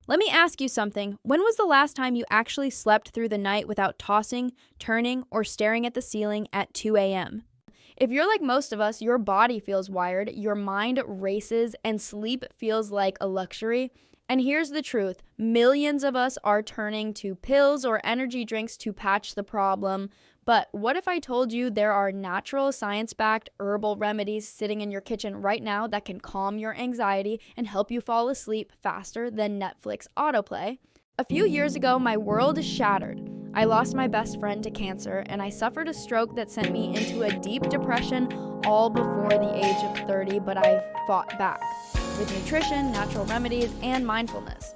Let me ask you something. When was the last time you actually slept through the night without tossing, turning, or staring at the ceiling at 2 a.m.? If you're like most of us, your body feels wired, your mind races, and sleep feels like a luxury. And here's the truth. Millions of us are turning to pills or energy drinks to patch the problem. But what if I told you there are natural, science-backed herbal remedies sitting in your kitchen right now that can calm your anxiety and help you fall asleep faster than Netflix autoplay? A few years ago, my world shattered. I lost my best friend to cancer, and I suffered a stroke that sent me into a deep depression all before the age of 30, but I fought back with nutrition, natural remedies, and mindfulness.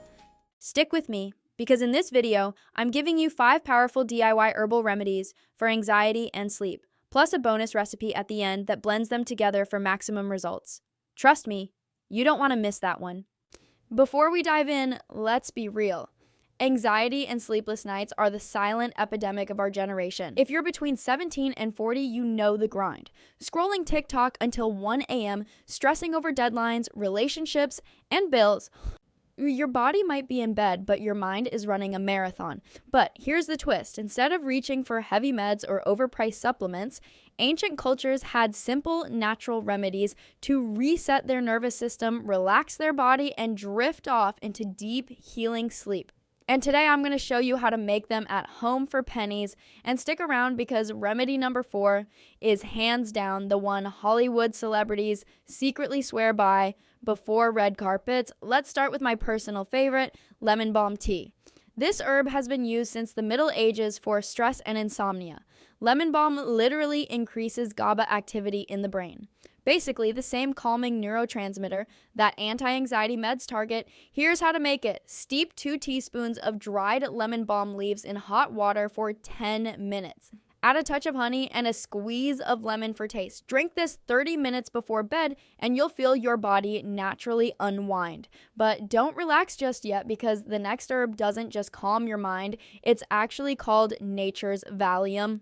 Stick with me, because in this video, I'm giving you 5 powerful DIY herbal remedies for anxiety and sleep, plus a bonus recipe at the end that blends them together for maximum results. Trust me, you don't want to miss that one. Before we dive in, let's be real. Anxiety and sleepless nights are the silent epidemic of our generation. If you're between 17 and 40, you know the grind. Scrolling TikTok until 1 a.m., stressing over deadlines, relationships, and bills. Your body might be in bed, but your mind is running a marathon. But here's the twist. Instead of reaching for heavy meds or overpriced supplements, ancient cultures had simple, natural remedies to reset their nervous system, relax their body, and drift off into deep, healing sleep. And today I'm going to show you how to make them at home for pennies. And stick around because remedy number 4 is hands down the one Hollywood celebrities secretly swear by before red carpets. Let's start with my personal favorite, lemon balm tea. This herb has been used since the Middle Ages for stress and insomnia. Lemon balm literally increases GABA activity in the brain. Basically, the same calming neurotransmitter that anti-anxiety meds target. Here's how to make it. Steep 2 teaspoons of dried lemon balm leaves in hot water for 10 minutes. Add a touch of honey and a squeeze of lemon for taste. Drink this 30 minutes before bed and you'll feel your body naturally unwind. But don't relax just yet because the next herb doesn't just calm your mind. It's actually called nature's Valium.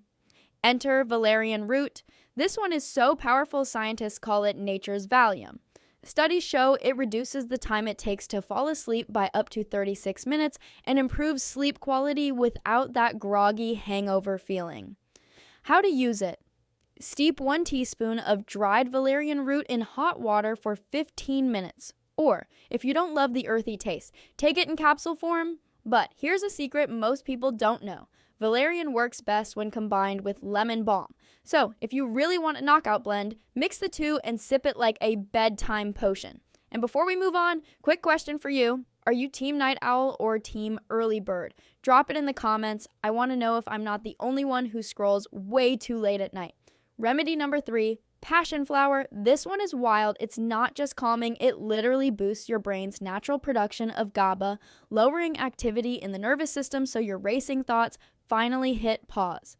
Enter Valerian Root. This one is so powerful scientists call it nature's Valium. Studies show it reduces the time it takes to fall asleep by up to 36 minutes and improves sleep quality without that groggy hangover feeling. How to use it. Steep 1 teaspoon of dried valerian root in hot water for 15 minutes. Or, if you don't love the earthy taste, take it in capsule form. But here's a secret most people don't know. Valerian works best when combined with lemon balm. So, if you really want a knockout blend, mix the two and sip it like a bedtime potion. And before we move on, quick question for you. Are you team night owl or team early bird? Drop it in the comments. I want to know if I'm not the only one who scrolls way too late at night. Remedy number 3, Passionflower. This one is wild. It's not just calming, it literally boosts your brain's natural production of GABA, lowering activity in the nervous system so your racing thoughts finally hit pause.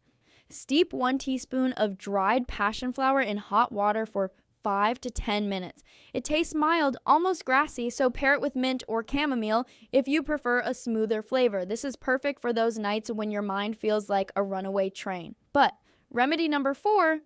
Steep 1 teaspoon of dried passionflower in hot water for 5 to 10 minutes. It tastes mild, almost grassy, so pair it with mint or chamomile if you prefer a smoother flavor. This is perfect for those nights when your mind feels like a runaway train. But remedy number 4,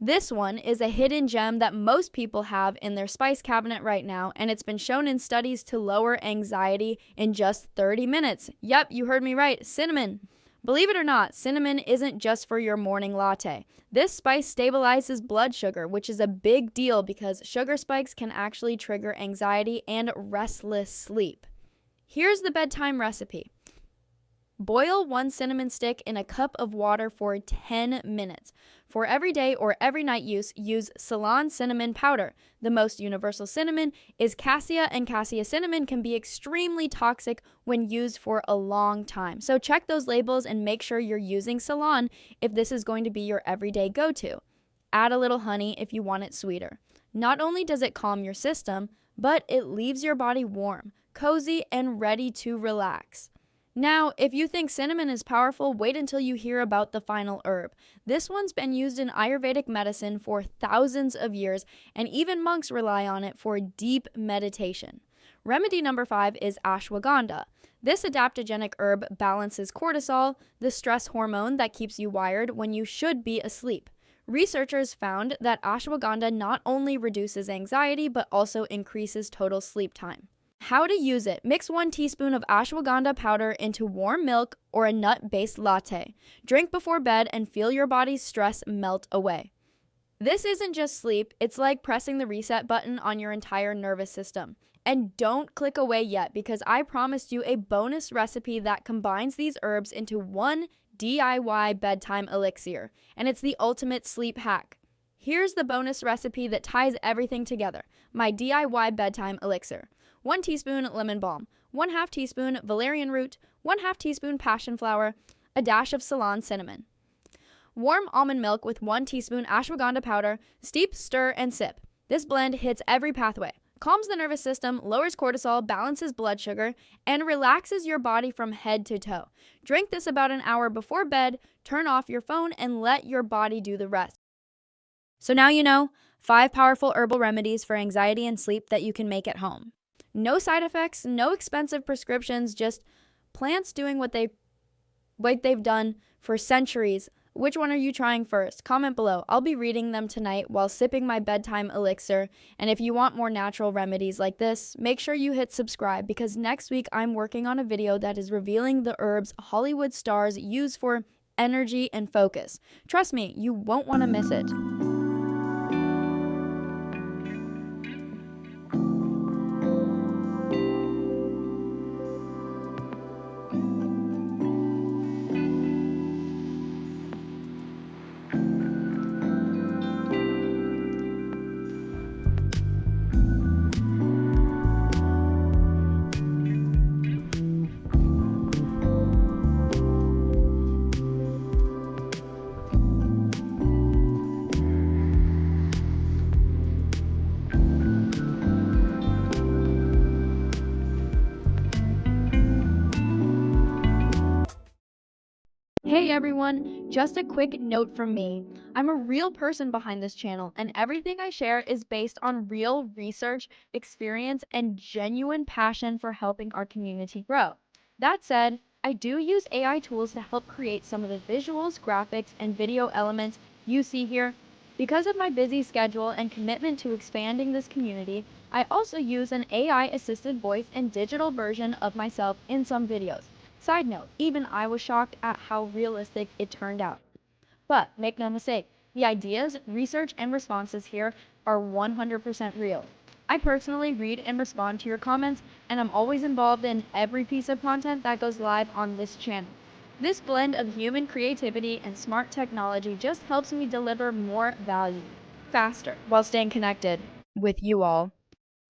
this one is a hidden gem that most people have in their spice cabinet right now, and it's been shown in studies to lower anxiety in just 30 minutes. Yep, you heard me right, cinnamon. Believe it or not, cinnamon isn't just for your morning latte. This spice stabilizes blood sugar, which is a big deal because sugar spikes can actually trigger anxiety and restless sleep. Here's the bedtime recipe. Boil 1 cinnamon stick in a cup of water for 10 minutes. For everyday or every night use Ceylon cinnamon powder. The most universal cinnamon is cassia, and cassia cinnamon can be extremely toxic when used for a long time. So check those labels and make sure you're using Ceylon if this is going to be your everyday go-to. Add a little honey if you want it sweeter. Not only does it calm your system, but it leaves your body warm, cozy, and ready to relax. Now, if you think cinnamon is powerful, wait until you hear about the final herb. This one's been used in Ayurvedic medicine for thousands of years, and even monks rely on it for deep meditation. Remedy number 5 is ashwagandha. This adaptogenic herb balances cortisol, the stress hormone that keeps you wired when you should be asleep. Researchers found that ashwagandha not only reduces anxiety, but also increases total sleep time. How to use it. Mix 1 teaspoon of ashwagandha powder into warm milk or a nut-based latte. Drink before bed and feel your body's stress melt away. This isn't just sleep, it's like pressing the reset button on your entire nervous system. And don't click away yet, because I promised you a bonus recipe that combines these herbs into one DIY bedtime elixir, and it's the ultimate sleep hack. Here's the bonus recipe that ties everything together. My DIY bedtime elixir. 1 teaspoon lemon balm, 1/2 teaspoon valerian root, 1/2 teaspoon passionflower, a dash of Ceylon cinnamon. Warm almond milk with 1 teaspoon ashwagandha powder, steep, stir, and sip. This blend hits every pathway, calms the nervous system, lowers cortisol, balances blood sugar, and relaxes your body from head to toe. Drink this about an hour before bed, turn off your phone, and let your body do the rest. So now you know 5 powerful herbal remedies for anxiety and sleep that you can make at home. No side effects, no expensive prescriptions, just plants doing what they've done for centuries. Which one are you trying first? Comment below. I'll be reading them tonight while sipping my bedtime elixir. And if you want more natural remedies like this, make sure you hit subscribe, because next week I'm working on a video that is revealing the herbs Hollywood stars use for energy and focus. Trust me, you won't want to miss it. Hey everyone, just a quick note from me. I'm a real person behind this channel, and everything I share is based on real research, experience, and genuine passion for helping our community grow. That said, I do use AI tools to help create some of the visuals, graphics, and video elements you see here. Because of my busy schedule and commitment to expanding this community, I also use an AI-assisted voice and digital version of myself in some videos. Side note, even I was shocked at how realistic it turned out. But make no mistake, the ideas, research, and responses here are 100% real. I personally read and respond to your comments, and I'm always involved in every piece of content that goes live on this channel. This blend of human creativity and smart technology just helps me deliver more value faster while staying connected with you all.